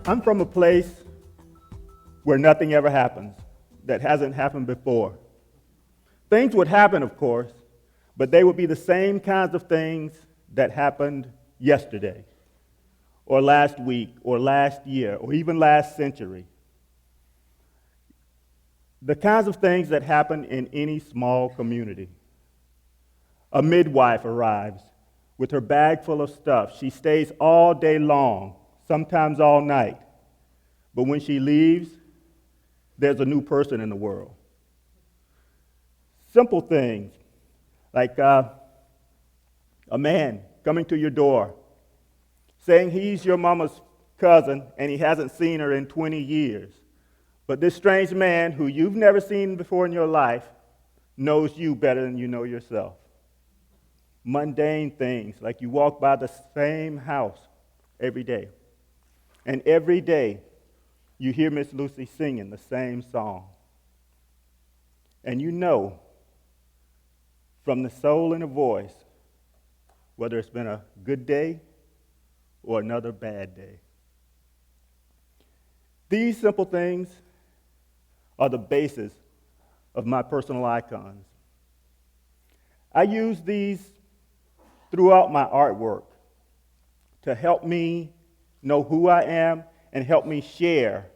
I'm from a place where nothing ever happens that hasn't happened before. Things would happen, of course, but they would be the same kinds of things that happened yesterday, or last week, or last year, or even last century. The kinds of things that happen in any small community. A midwife arrives with her bag full of stuff. She stays all day long, sometimes all night. But when she leaves, there's a new person in the world. Simple things like a man coming to your door, saying he's your mama's cousin and he hasn't seen her in 20 years. But this strange man who you've never seen before in your life knows you better than you know yourself. Mundane things like you walk by the same house every day. And every day you hear Miss Lucy singing the same song. And you know from the soul and the voice whether it's been a good day or another bad day. These simple things are the basis of my personal icons. I use these throughout my artwork to help me know who I am and help me share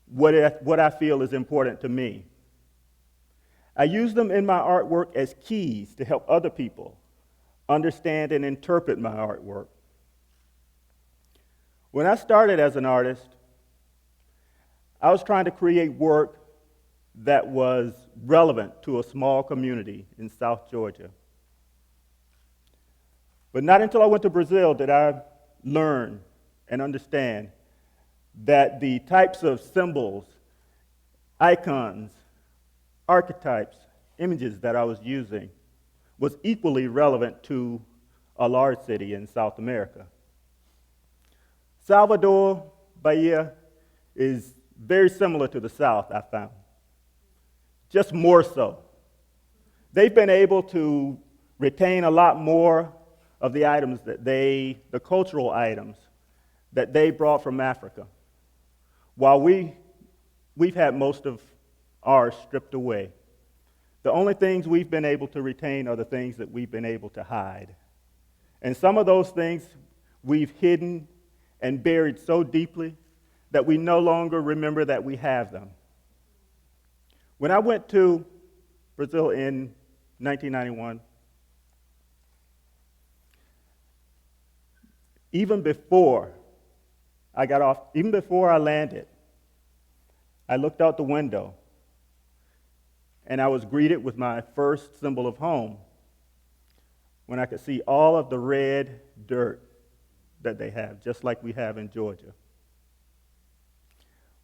what I feel is important to me. I use them in my artwork as keys to help other people understand and interpret my artwork. When I started as an artist, I was trying to create work that was relevant to a small community in South Georgia. But not until I went to Brazil did I learn and understand that the types of symbols, icons, archetypes, images that I was using was equally relevant to a large city in South America. Salvador, Bahia, is very similar to the South, I found, just more so. They've been able to retain a lot more of the items the cultural items that they brought from Africa, while we've had most of ours stripped away. The only things we've been able to retain are the things that we've been able to hide. And some of those things we've hidden and buried so deeply that we no longer remember that we have them. When I went to Brazil in 1991, even before I landed, I looked out the window and I was greeted with my first symbol of home when I could see all of the red dirt that they have, just like we have in Georgia.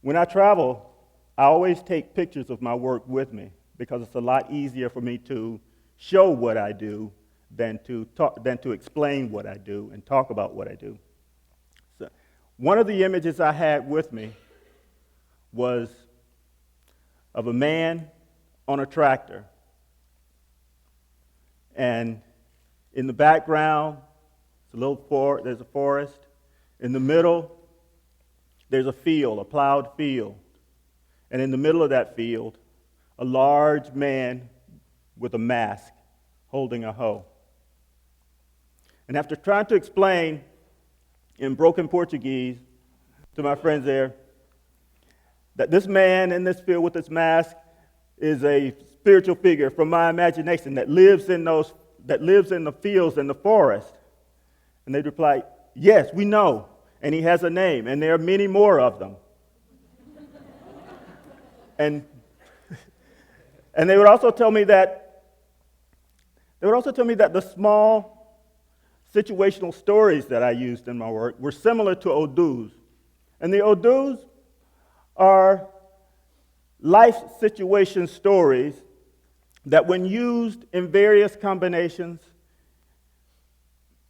When I travel, I always take pictures of my work with me because it's a lot easier for me to show what I do than to explain what I do and talk about what I do. So, one of the images I had with me was of a man on a tractor. And in the background, there's a forest. In the middle, there's a field, a plowed field. And in the middle of that field, a large man with a mask holding a hoe. And after trying to explain in broken Portuguese to my friends there that this man in this field with this mask is a spiritual figure from my imagination that lives in the fields and the forest. And they replied, yes, we know, and he has a name, and there are many more of them. and they would also tell me that the small situational stories that I used in my work were similar to odus. And the odus are life situation stories that, when used in various combinations,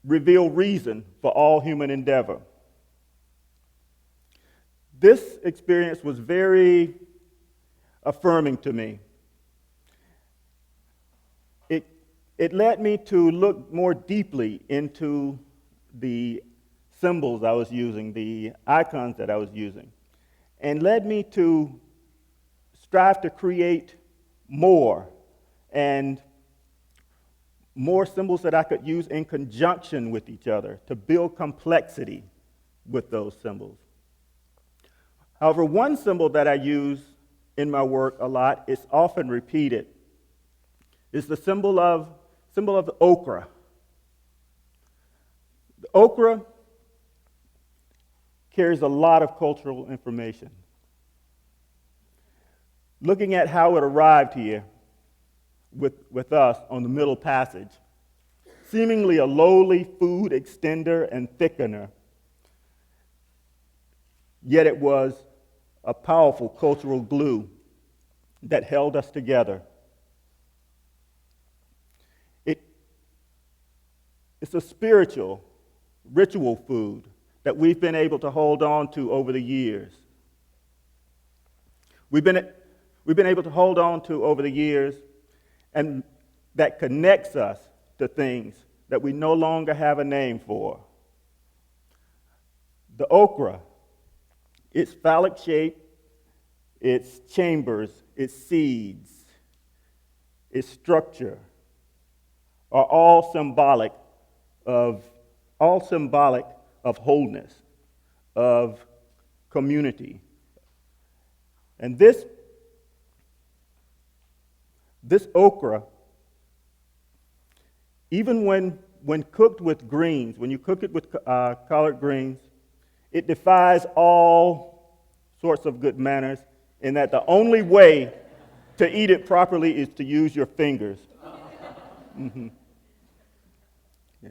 reveal reason for all human endeavor. This experience was very affirming to me. It led me to look more deeply into the symbols I was using, the icons that I was using, and led me to strive to create more and more symbols that I could use in conjunction with each other to build complexity with those symbols. However, one symbol that I use in my work a lot, is often repeated, is the symbol of the okra. The okra carries a lot of cultural information. Looking at how it arrived here with us on the Middle Passage, seemingly a lowly food extender and thickener, yet it was a powerful cultural glue that held us together. It's a spiritual, ritual food that we've been able to hold on to over the years. We've been able to hold on to over the years, and that connects us to things that we no longer have a name for. The okra, its phallic shape, its chambers, its seeds, its structure are all symbolic of wholeness, of community. And this okra, even when cooked with greens, when you cook it with collard greens, it defies all sorts of good manners in that the only way to eat it properly is to use your fingers. Mm-hmm. Yeah.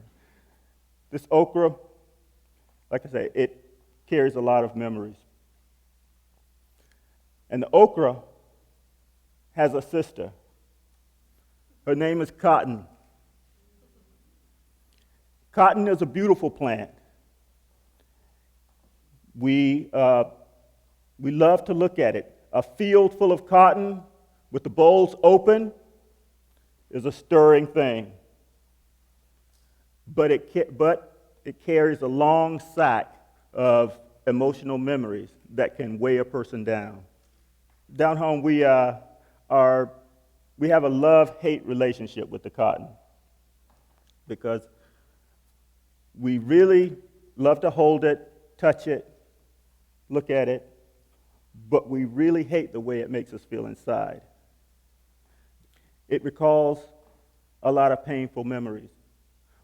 This okra, like I say, it carries a lot of memories. And the okra has a sister. Her name is cotton. Cotton is a beautiful plant. We love to look at it. A field full of cotton with the bolls open is a stirring thing. But it carries a long sack of emotional memories that can weigh a person down. Down home, we have a love-hate relationship with the cotton because we really love to hold it, touch it, look at it, but we really hate the way it makes us feel inside. It recalls a lot of painful memories.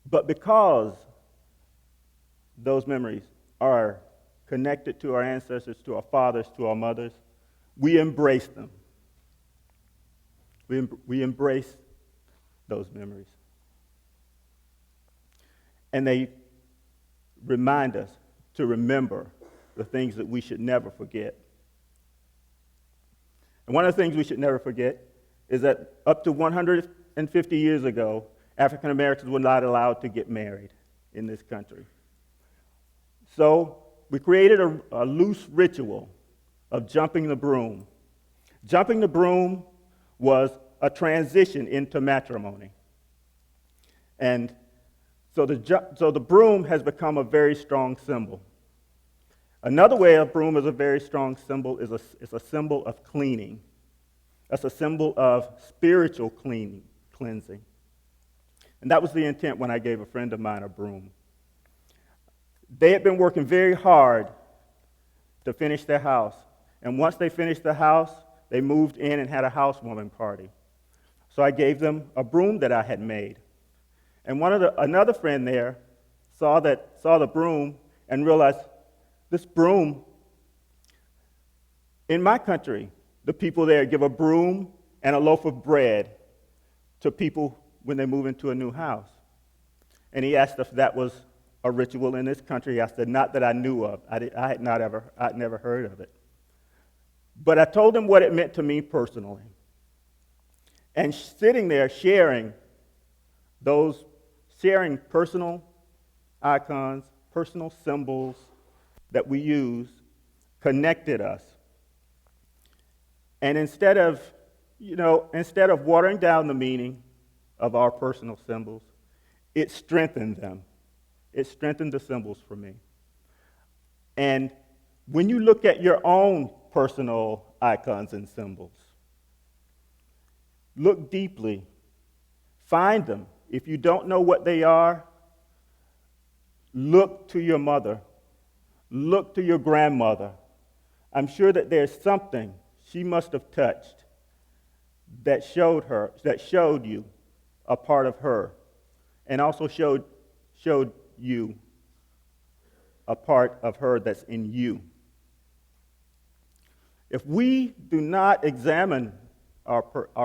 But because those memories are connected to our ancestors, to our fathers, to our mothers, we embrace them. We embrace those memories. And they remind us to remember the things that we should never forget. And one of the things we should never forget is that up to 150 years ago, African Americans were not allowed to get married in this country. So we created a loose ritual of jumping the broom. Jumping the broom was a transition into matrimony. And so the broom has become a very strong symbol. Another way a broom is a very strong symbol is a symbol of cleaning. That's a symbol of spiritual cleansing. And that was the intent when I gave a friend of mine a broom. They had been working very hard to finish their house. And once they finished the house, they moved in and had a housewarming party. So I gave them a broom that I had made. And another friend there saw the broom and realized, this broom, in my country, the people there give a broom and a loaf of bread to people when they move into a new house. And he asked if that was a ritual in this country. I said, not that I knew of. I'd never heard of it. But I told him what it meant to me personally. And sitting there sharing personal icons, personal symbols that we use, connected us. And instead of watering down the meaning of our personal symbols, it strengthened them. It strengthened the symbols for me. And when you look at your own personal icons and symbols, look deeply, find them. If you don't know what they are, look to your mother, look to your grandmother. I'm sure that there's something she must have touched that showed you a part of her, and also showed you a part of her that's in you. If we do not examine our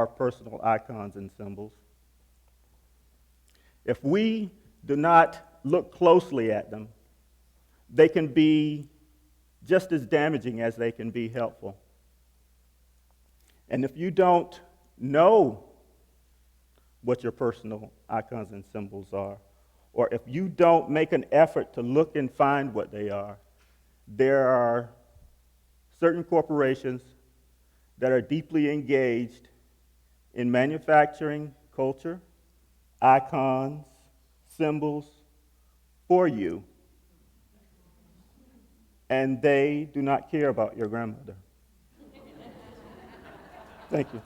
personal icons and symbols, if we do not look closely at them, they can be just as damaging as they can be helpful. And if you don't know what your personal icons and symbols are, or if you don't make an effort to look and find what they are, there are certain corporations that are deeply engaged in manufacturing culture, icons, symbols for you, and they do not care about your grandmother. Thank you.